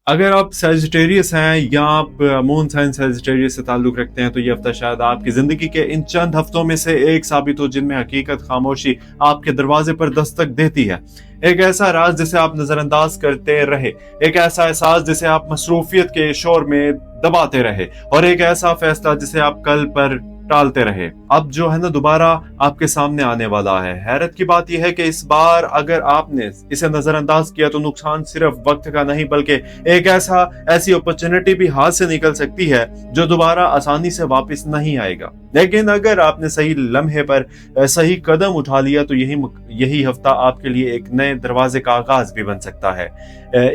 अगर आप सैजिटेरियस हैं या आप मून साइन सैजिटेरियस से ताल्लुक रखते हैं तो ये हफ्ता शायद आपकी जिंदगी के इन चंद हफ्तों में से एक साबित हो जिनमें हकीकत खामोशी आपके दरवाजे पर दस्तक देती है। एक ऐसा राज जिसे आप नजरअंदाज करते रहे, एक ऐसा एहसास जिसे आप मसरूफियत के शोर में दबाते रहे, और एक ऐसा फैसला जिसे आप कल पर टालते रहे अब जो है ना दोबारा आपके सामने आने वाला है। हैरत की बात यह है कि इस बार अगर आपने इसे नजरअंदाज किया तो नुकसान सिर्फ वक्त का नहीं बल्कि एक ऐसी अपॉर्चुनिटी भी हाथ से निकल सकती है जो दोबारा आसानी से वापस नहीं आएगा। लेकिन अगर आपने सही लम्हे पर सही कदम उठा लिया तो यही हफ्ता आपके लिए एक नए दरवाजे का आगाज भी बन सकता है।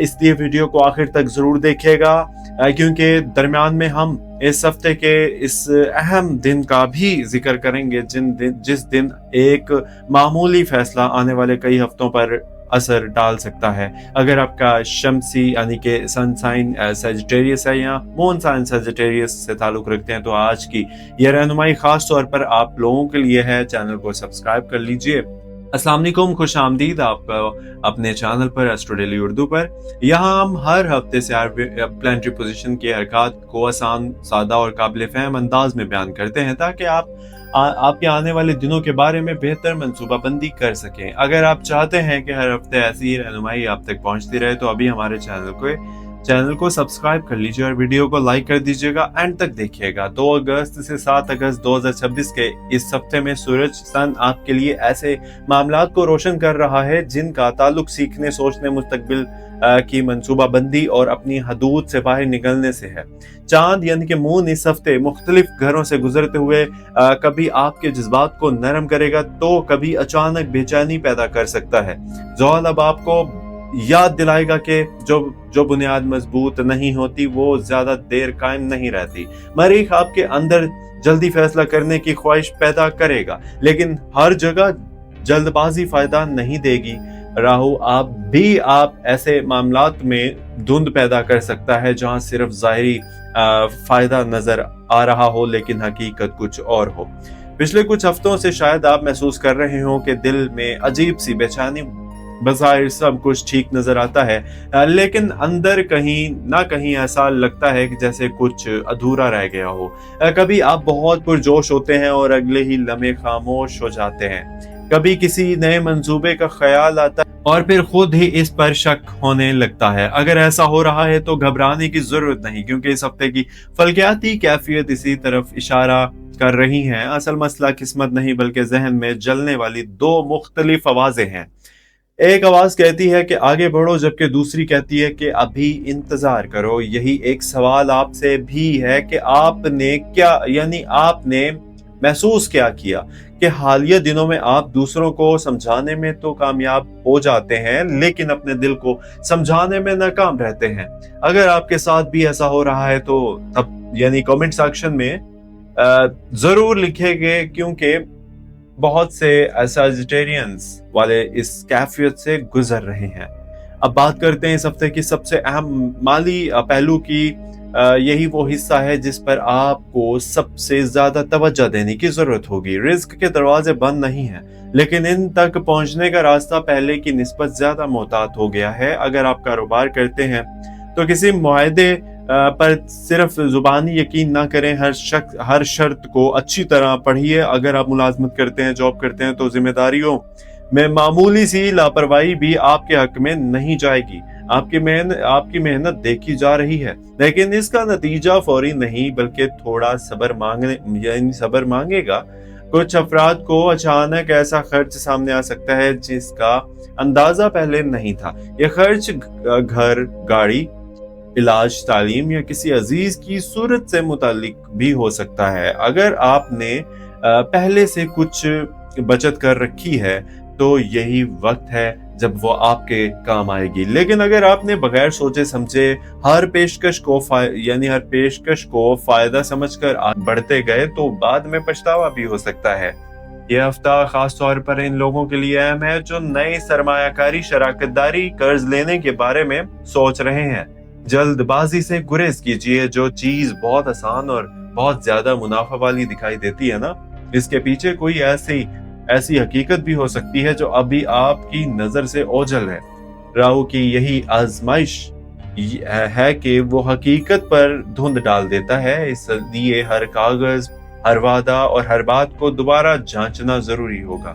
इसलिए वीडियो को आखिर तक जरूर देखिएगा क्योंकि दरमियान में हम इस हफ्ते के इस अहम दिन का भी जिक्र करेंगे जिस दिन एक मामूली फैसला आने वाले कई हफ्तों पर असर डाल सकता है। अगर आपका शमसी यानी कि सन साइन सैजिटेरियस है या मून साइन सैजिटेरियस से ताल्लुक रखते हैं तो आज की यह रहनुमाई खास तौर पर आप लोगों के लिए है। चैनल को सब्सक्राइब कर लीजिए। अस्सलाम वालेकुम, खुश आमदीद आपका अपने चैनल पर एस्ट्रो डेली उर्दू पर। यहाँ हम हर हफ्ते से प्लानिटरी पोजीशन के हरकत को आसान, सादा और काबिल फहम अंदाज में बयान करते हैं ताकि आपके आने वाले दिनों के बारे में बेहतर मंसूबाबंदी कर सकें। अगर आप चाहते हैं कि हर हफ्ते ऐसी ही रहनुमाई आप तक पहुंचती रहे तो अभी हमारे चैनल को सब्सक्राइब कर लीजिए और वीडियो को लाइक कर दीजिएगा। एंड तक देखिएगा। 2 अगस्त से 7 अगस्त 2026 के इस हफ्ते में सूरज सन आपके लिए ऐसे मामलात को रोशन कर रहा है जिनका ताल्लुक सीखने, सोचने, मुस्तकबिल की मंसूबाबंदी और अपनी हदूद से बाहर निकलने से है। चांद यानी कि मून इस हफ्ते मुख्तलिफ घरों से गुजरते हुए कभी आपके जज्बात को नरम करेगा तो कभी अचानक बेचैनी पैदा कर सकता है। ज़ोहल अब आपको याद दिलाएगा कि जो बुनियाद मजबूत नहीं होती वो ज्यादा देर कायम नहीं रहती। मरीख आपके अंदर जल्दी फैसला करने की ख्वाहिश पैदा करेगा लेकिन हर जगह जल्दबाजी फायदा नहीं देगी। राहु आप ऐसे मामलात में धुंध पैदा कर सकता है जहां सिर्फ जाहिरी फायदा नजर आ रहा हो लेकिन हकीकत कुछ और हो। पिछले कुछ हफ्तों से शायद आप महसूस कर रहे हो कि दिल में अजीब सी बेचैनी, बज़ाहिर सब कुछ ठीक नजर आता है लेकिन अंदर कहीं ना कहीं ऐसा लगता है कि जैसे कुछ अधूरा रह गया हो। कभी आप बहुत पुरजोश होते हैं और अगले ही लम्हे खामोश हो जाते हैं। कभी किसी नए मंसूबे का ख्याल आता है और फिर खुद ही इस पर शक होने लगता है। अगर ऐसा हो रहा है तो घबराने की जरूरत नहीं क्योंकि इस हफ्ते की फल्कियाती कैफियत इसी तरफ इशारा कर रही है। असल मसला किस्मत नहीं बल्कि जहन में जलने वाली 2 मुख्तलिफ आवाजें हैं। एक आवाज कहती है कि आगे बढ़ो जबकि दूसरी कहती है कि अभी इंतजार करो। यही एक सवाल आपसे भी है कि आपने महसूस क्या किया कि हालिया दिनों में आप दूसरों को समझाने में तो कामयाब हो जाते हैं लेकिन अपने दिल को समझाने में नाकाम रहते हैं। अगर आपके साथ भी ऐसा हो रहा है तो तब कमेंट सेक्शन में जरूर लिखेंगे क्योंकि बहुत से सैजिटेरियंस वाले इस कैफियत से गुजर रहे हैं। अब बात करते हैं इस हफ्ते की सबसे अहम माली पहलू की। यही वो हिस्सा है जिस पर आपको सबसे ज्यादा तवज्जो देने की जरूरत होगी। रिस्क के दरवाजे बंद नहीं हैं लेकिन इन तक पहुंचने का रास्ता पहले की निस्बत ज्यादा मोहतात हो गया है। अगर आप कारोबार करते हैं तो किसी मुआहदे पर सिर्फ जुबानी यकीन ना करें, हर शर्त को अच्छी तरह पढ़िए। अगर आप मुलाजमत करते हैं, जॉब करते हैं तो जिम्मेदारियों में मामूली सी लापरवाही भी आपके हक में नहीं जाएगी। आपकी मेहनत देखी जा रही है लेकिन इसका नतीजा फौरी नहीं बल्कि थोड़ा सब्र मांगेगा। कुछ अफराद को अचानक ऐसा खर्च सामने आ सकता है जिसका अंदाजा पहले नहीं था। यह खर्च घर, गाड़ी, इलाज, तालीम या किसी अजीज की सूरत से मुतालिक भी हो सकता है। अगर आपने पहले से कुछ बचत कर रखी है तो यही वक्त है जब वो आपके काम आएगी। लेकिन अगर आपने बगैर सोचे समझे हर पेशकश को फायदा समझकर बढ़ते गए तो बाद में पछतावा भी हो सकता है। यह हफ्ता खास तौर पर इन लोगों के लिए अहम है जो नई सरमायाकारी, शराकतदारी, कर्ज लेने के बारे में सोच रहे हैं। जल्दबाजी से गुरेज कीजिए। जो चीज बहुत आसान और बहुत ज्यादा मुनाफा वाली दिखाई देती है ना, इसके पीछे कोई ऐसी हकीकत भी हो सकती है जो अभी आपकी नजर से ओझल है। राहु की यही आजमाइश है कि वो हकीकत पर धुंध डाल देता है। इसलिए हर कागज, हर वादा और हर बात को दोबारा जांचना जरूरी होगा।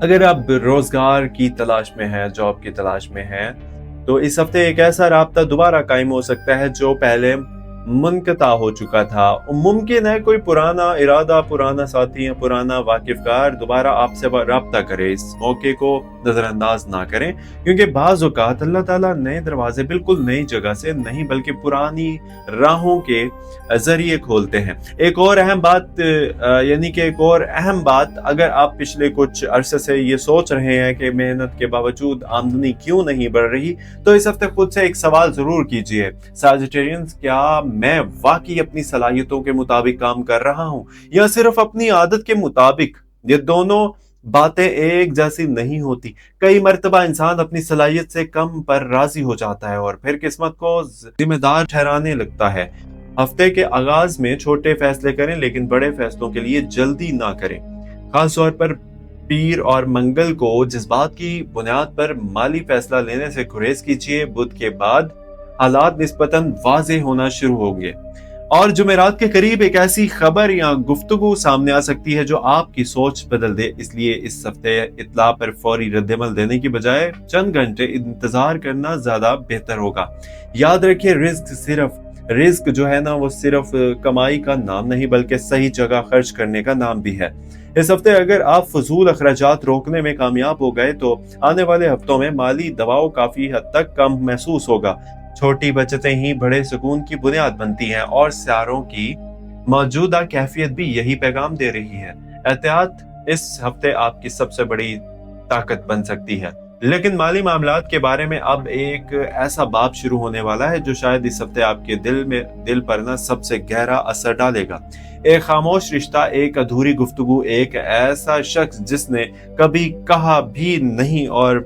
अगर आप रोजगार की तलाश में हैं, जॉब की तलाश में हैं, तो इस हफ्ते एक ऐसा राब्ता दोबारा कायम हो सकता है जो पहले मुनक़ता हो चुका था। मुमकिन है कोई पुराना इरादा, पुराना साथी या पुराना वाकिफकार दोबारा आपसे राब्ता करे। इस मौके को नजरअंदाज ना करें, क्योंकि बाज़ औक़ात अल्लाह ताला नए दरवाजे बिल्कुल नई जगह से नहीं बल्कि पुरानी राहों के जरिए खोलते हैं। एक और अहम बात अगर आप पिछले कुछ अरसे से ये सोच रहे हैं कि मेहनत के बावजूद आमदनी क्यों नहीं बढ़ रही, तो इस हफ्ते खुद से एक सवाल जरूर कीजिए। सैजिटेरियंस, क्या मैं वाकई अपनी सलाहियतों के मुताबिक काम कर रहा हूं या सिर्फ अपनी आदत के मुताबिक? ये दोनों बातें एक जैसी नहीं होती। कई मर्तबा इंसान अपनी सलाहियत से कम पर राजी हो जाता है और फिर किस्मत को जिम्मेदार ठहराने लगता है। हफ्ते के आगाज में छोटे फैसले करें, लेकिन बड़े फैसलों के लिए जल्दी ना करें। खास तौर पर पीर और मंगल को जज्बात की बुनियाद पर माली फैसला लेने से गुरेज कीजिए। बुध के बाद हालात निस्बतन वाज़ेह होना शुरू होंगे और जुमेरात के करीब एक ऐसी खबर या गुफ्तगू सामने आ सकती है जो आपकी सोच बदल दे। इसलिए इस हफ्ते इत्ला पर फौरी रद्दमल देने की बजाय चंद घंटे इंतजार करना ज्यादा बेहतर होगा। याद रखिए, रिस्क जो है ना, वो सिर्फ कमाई का नाम नहीं बल्कि सही जगह खर्च करने का नाम भी है। इस हफ्ते अगर आप फजूल अखराजात रोकने में कामयाब हो गए तो आने वाले हफ्तों में माली दबाव काफी हद तक कम महसूस होगा। छोटी बचतें ही बड़े सुकून की बुनियाद बनती हैं और सितारों की मौजूदा कैफियत भी यही पैगाम दे रही है। एहतियात इस हफ्ते आपकी सबसे बड़ी ताकत बन सकती है। लेकिन माली मामलात के बारे में अब एक ऐसा बाब शुरू होने वाला है जो शायद इस हफ्ते आपके दिल पर ना सबसे गहरा असर डालेगा। एक खामोश रिश्ता, एक अधूरी गुफ्तगू, एक ऐसा शख्स जिसने कभी कहा भी नहीं और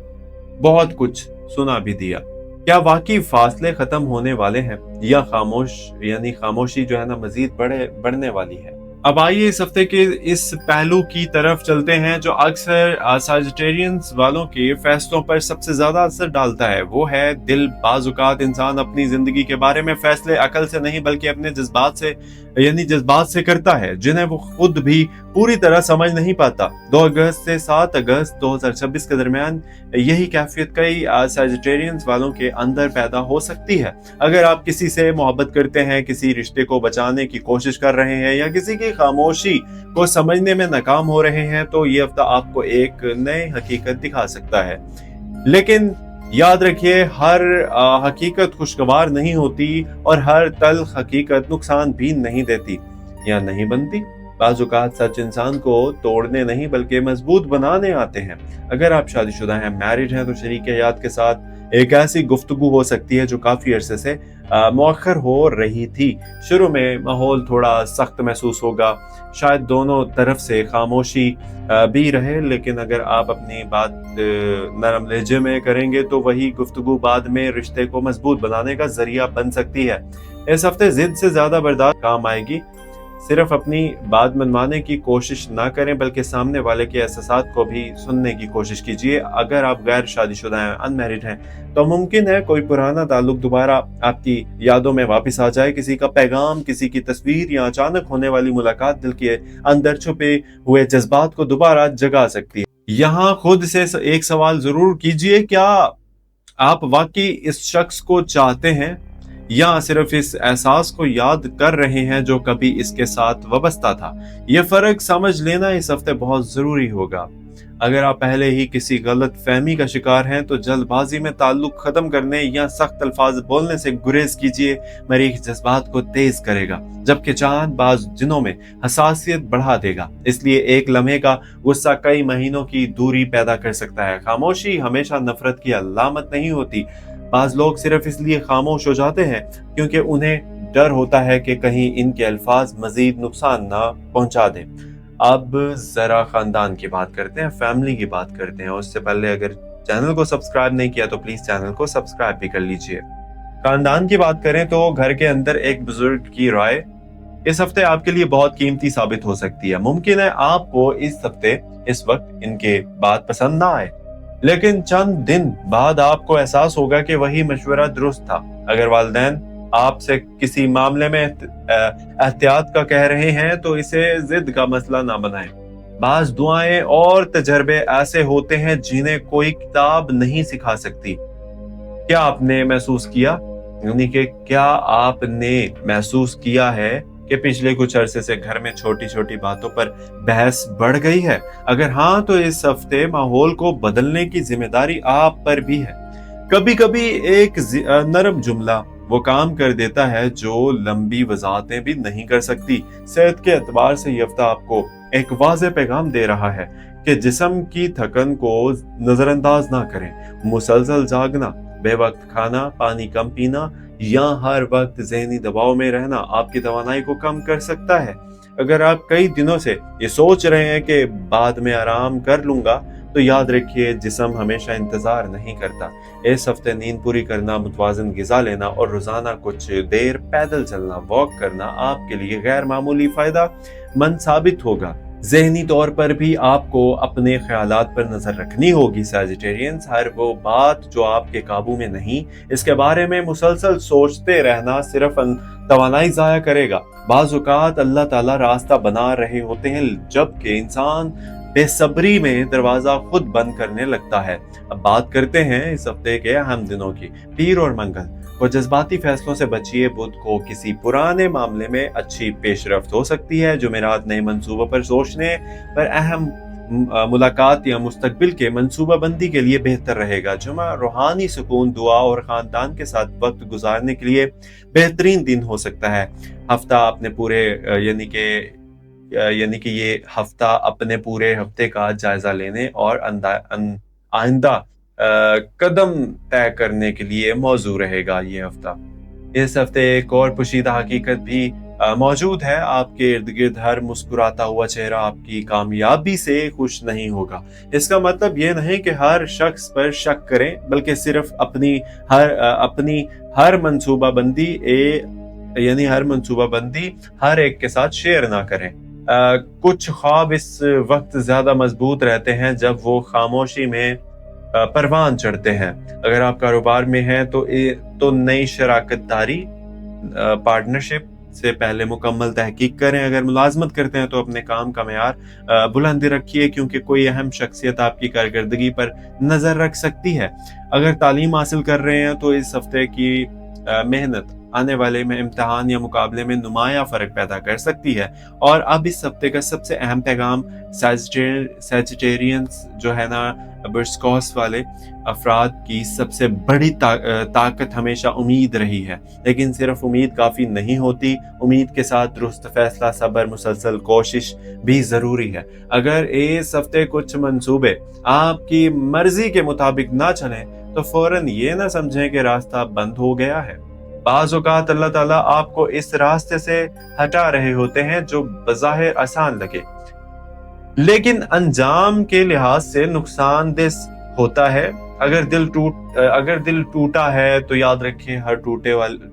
बहुत कुछ सुना भी दिया। क्या वाकई फासले खत्म होने वाले हैं या खामोशी जो है ना मजीद बढ़ने वाली है? अब आइए इस हफ्ते के इस पहलू की तरफ चलते हैं जो अक्सर सैजिटेरियंस वालों के फैसलों पर सबसे ज्यादा असर डालता है। वो है दिल। बाज़ औक़ात इंसान अपनी जिंदगी के बारे में फैसले अकल से नहीं बल्कि अपने जज्बात से करता है, जिन्हें वो खुद भी पूरी तरह समझ नहीं पाता। 2 अगस्त से 7 अगस्त 2026 के दरमियान यही कैफियत कई सैजिटेरियंस वालों के अंदर पैदा हो सकती है। अगर आप किसी से मोहब्बत करते हैं, किसी रिश्ते को बचाने की कोशिश कर रहे हैं या किसी की खामोशी को समझने में नाकाम हो रहे हैं, तो ये हफ्ता आपको एक नई हकीकत दिखा सकता है। लेकिन याद रखिए, हर हकीकत खुशगवार नहीं होती और हर तल्ख हकीकत नुकसान भी नहीं देती या नहीं बनती। बाज़ औक़ात सच इंसान को तोड़ने नहीं बल्कि मजबूत बनाने आते हैं। अगर आप शादीशुदा हैं, मैरिड हैं, तो शरीक हयात के साथ एक ऐसी गुफ्तगू हो सकती है जो काफी अरसे से मौखर हो रही थी। शुरू में माहौल थोड़ा सख्त महसूस होगा, शायद दोनों तरफ से खामोशी भी रहे, लेकिन अगर आप अपनी बात नरम लहजे में करेंगे तो वही गुफ्तगू बाद में रिश्ते को मजबूत बनाने का जरिया बन सकती है। इस हफ्ते जिद से ज्यादा बर्दाश्त काम आएगी। सिर्फ अपनी बात मनवाने की कोशिश ना करें बल्कि सामने वाले के एहसासात को भी सुनने की कोशिश कीजिए। अगर आप गैर शादीशुदा हैं, अनमैरिड हैं, तो मुमकिन है कोई पुराना ताल्लुक दोबारा आपकी यादों में वापस आ जाए। किसी का पैगाम, किसी की तस्वीर या अचानक होने वाली मुलाकात दिल के अंदर छुपे हुए जज्बात को दोबारा जगा सकती है। यहाँ खुद से एक सवाल जरूर कीजिए, क्या आप वाकई इस शख्स को चाहते हैं या सिर्फ इस एहसास को याद कर रहे हैं जो कभी इसके साथ वाबस्ता था? ये फर्क समझ लेना इस हफ्ते बहुत जरूरी होगा। अगर आप पहले ही किसी गलत फहमी का शिकार हैं तो जल्दबाजी में ताल्लुक खत्म करने या सख्त अल्फाज बोलने से गुरेज कीजिए। मरीख जज्बात को तेज करेगा जबकि चांद बाज दिनों में हसासियत बढ़ा देगा। इसलिए एक लम्हे का गुस्सा कई महीनों की दूरी पैदा कर सकता है। खामोशी हमेशा नफरत की अलामत नहीं होती। बाज लोग सिर्फ इसलिए खामोश हो जाते हैं क्योंकि उन्हें डर होता है कि कहीं इनके अल्फाज मजीद नुकसान ना पहुंचा दें। अब जरा खानदान की बात करते हैं, फैमिली की बात करते हैं। उससे पहले अगर चैनल को सब्सक्राइब नहीं किया तो प्लीज चैनल को सब्सक्राइब भी कर लीजिए। खानदान की बात करें तो घर के अंदर एक बुजुर्ग की राय इस हफ्ते आपके लिए बहुत कीमती साबित हो सकती है। मुमकिन है आपको इस वक्त इनके बात पसंद ना आए, लेकिन चंद दिन बाद आपको एहसास होगा कि वही मशवरा दुरुस्त था। اگر والدین آپ سے کسی معاملے میں احتیاط کا کہہ رہے ہیں تو اسے ضد کا مسئلہ نہ بنائیں۔ بعض دعائیں اور تجربے ایسے ہوتے ہیں جنہیں کوئی کتاب نہیں سکھا سکتی۔ کیا آپ نے محسوس کیا، یعنی کہ کیا آپ نے محسوس کیا ہے کہ پچھلے کچھ عرصے سے گھر میں چھوٹی چھوٹی باتوں پر بحث بڑھ گئی ہے؟ اگر ہاں تو اس ہفتے ماحول کو بدلنے کی ذمہ داری آپ پر بھی ہے۔ کبھی کبھی ایک نرم جملہ وہ کام کر دیتا ہے جو لمبی وضاحتیں بھی نہیں کر سکتی۔ صحت کے اعتبار سے یہ ہفتہ آپ کو ایک واضح پیغام دے رہا ہے کہ جسم کی تھکن کو نظر انداز نہ کریں۔ مسلسل جاگنا، بے وقت کھانا، پانی کم پینا یا ہر وقت ذہنی دباؤ میں رہنا آپ کی توانائی کو کم کر سکتا ہے۔ اگر آپ کئی دنوں سے یہ سوچ رہے ہیں کہ بعد میں آرام کر لوں گا، تو یاد رکھیے جسم ہمیشہ انتظار نہیں کرتا۔ اس ہفتے نیند پوری کرنا، متوازن غذا لینا اور روزانہ کچھ دیر پیدل چلنا، واک کرنا آپ کے لیے غیر معمولی فائدہ مند ثابت ہوگا۔ ذہنی طور پر بھی آپ کو اپنے خیالات پر نظر رکھنی ہوگی۔ سیجیٹیرینز، ہر وہ بات جو آپ کے قابو میں نہیں، اس کے بارے میں مسلسل سوچتے رہنا صرف توانائی ضائع کرے گا۔ بعض اوقات اللہ تعالیٰ راستہ بنا رہے ہوتے ہیں جبکہ انسان بے صبری میں دروازہ خود بند کرنے لگتا ہے۔ اب بات کرتے ہیں اس ہفتے کے اہم دنوں کی۔ پیر اور منگل کو جذباتی فیصلوں سے بچیے۔ بدھ کو کسی پرانے معاملے میں اچھی پیش رفت ہو سکتی ہے۔ جمعرات نئے منصوبوں پر سوچنے پر اہم ملاقات یا مستقبل کے منصوبہ بندی کے لیے بہتر رہے گا۔ جمعہ روحانی سکون، دعا اور خاندان کے ساتھ وقت گزارنے کے لیے بہترین دن ہو سکتا ہے۔ ہفتہ اپنے پورے یعنی کہ یہ ہفتہ اپنے پورے ہفتے کا جائزہ لینے اور آئندہ قدم طے کرنے کے لیے موزوں رہے گا۔ یہ ہفتہ، اس ہفتے ایک اور پوشیدہ حقیقت بھی موجود ہے۔ آپ کے ارد گرد ہر مسکراتا ہوا چہرہ آپ کی کامیابی سے خوش نہیں ہوگا۔ اس کا مطلب یہ نہیں کہ ہر شخص پر شک کریں، بلکہ صرف اپنی ہر منصوبہ بندی ہر ایک کے ساتھ شیئر نہ کریں۔ کچھ خواب اس وقت زیادہ مضبوط رہتے ہیں جب وہ خاموشی میں پروان چڑھتے ہیں۔ اگر آپ کاروبار میں ہیں تو نئی شراکت داری پارٹنرشپ سے پہلے مکمل تحقیق کریں۔ اگر ملازمت کرتے ہیں تو اپنے کام کا معیار بلند رکھیے، کیونکہ کوئی اہم شخصیت آپ کی کارکردگی پر نظر رکھ سکتی ہے۔ اگر تعلیم حاصل کر رہے ہیں تو اس ہفتے کی محنت آنے والے میں امتحان یا مقابلے میں نمایاں فرق پیدا کر سکتی ہے۔ اور اب اس ہفتے کا سب سے اہم پیغام سیجیٹیرینز جو ہے نا، برسکوس والے افراد کی سب سے بڑی طاقت ہمیشہ امید رہی ہے، لیکن صرف امید کافی نہیں ہوتی۔ امید کے ساتھ درست فیصلہ، صبر، مسلسل کوشش بھی ضروری ہے۔ اگر اس ہفتے کچھ منصوبے آپ کی مرضی کے مطابق نہ چلیں تو فوراً یہ نہ سمجھیں کہ راستہ بند ہو گیا ہے۔ بعض اوقات اللہ تعالیٰ آپ کو اس راستے سے ہٹا رہے ہوتے ہیں جو بظاہر آسان لگے، لیکن انجام کے لحاظ سے نقصان دہ ہوتا ہے۔ اگر دل ٹوٹا ہے تو یاد رکھیں ہر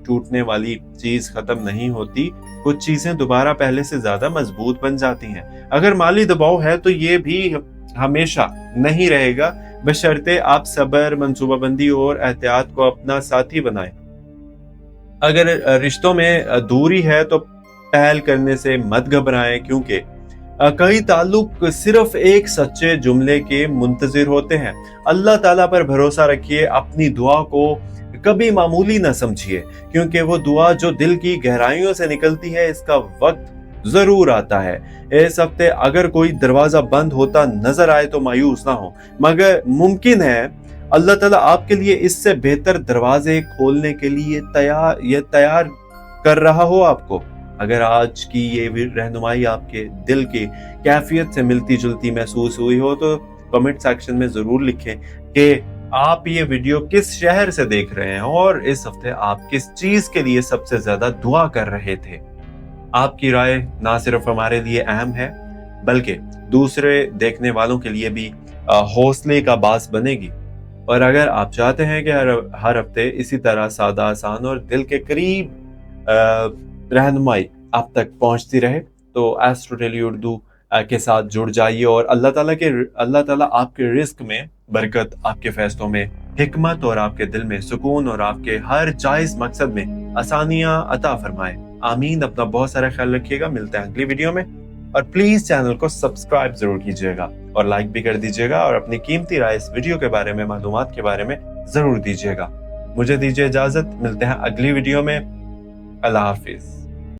ٹوٹنے والی چیز ختم نہیں ہوتی، کچھ چیزیں دوبارہ پہلے سے زیادہ مضبوط بن جاتی ہیں۔ اگر مالی دباؤ ہے تو یہ بھی ہمیشہ نہیں رہے گا، بشرطے آپ صبر، منصوبہ بندی اور احتیاط کو اپنا ساتھی بنائیں۔ اگر رشتوں میں دوری ہے تو پہل کرنے سے مت گھبرائیں، کیونکہ کئی تعلق صرف ایک سچے جملے کے منتظر ہوتے ہیں۔ اللہ تعالیٰ پر بھروسہ رکھیے، اپنی دعا کو کبھی معمولی نہ سمجھیے، کیونکہ وہ دعا جو دل کی گہرائیوں سے نکلتی ہے اس کا وقت ضرور آتا ہے۔ اس ہفتے اگر کوئی دروازہ بند ہوتا نظر آئے تو مایوس نہ ہو، مگر ممکن ہے اللہ تعالیٰ آپ کے لیے اس سے بہتر دروازے کھولنے کے لیے تیار کر رہا ہو آپ کو۔ اگر آج کی یہ رہنمائی آپ کے دل کی کیفیت سے ملتی جلتی محسوس ہوئی ہو تو کمنٹ سیکشن میں ضرور لکھیں کہ آپ یہ ویڈیو کس شہر سے دیکھ رہے ہیں اور اس ہفتے آپ کس چیز کے لیے سب سے زیادہ دعا کر رہے تھے۔ آپ کی رائے نہ صرف ہمارے لیے اہم ہے بلکہ دوسرے دیکھنے والوں کے لیے بھی حوصلے کا باعث بنے گی۔ اور اگر آپ چاہتے ہیں کہ ہر ہفتے اسی طرح سادہ، آسان اور دل کے قریب رہنمائی آپ تک پہنچتی رہے تو ایسٹرو ڈیلی اردو کے ساتھ جڑ جائیے اور اللہ تعالیٰ آپ کے رزق میں برکت، آپ کے فیصلوں میں حکمت اور آپ کے دل میں سکون اور آپ کے ہر جائز مقصد میں آسانیاں عطا فرمائے. آمین. اپنا بہت سارا خیال رکھیے گا. ملتے ہیں اگلی ویڈیو میں، اور پلیز چینل کو سبسکرائب ضرور کیجیے گا اور لائک بھی کر دیجیے گا، اور اپنی قیمتی رائے اس ویڈیو کے بارے میں، معلومات کے بارے میں ضرور دیجیے گا. مجھے دیجیے اجازت. ملتے ہیں اگلی ویڈیو میں. اللہ حافظ.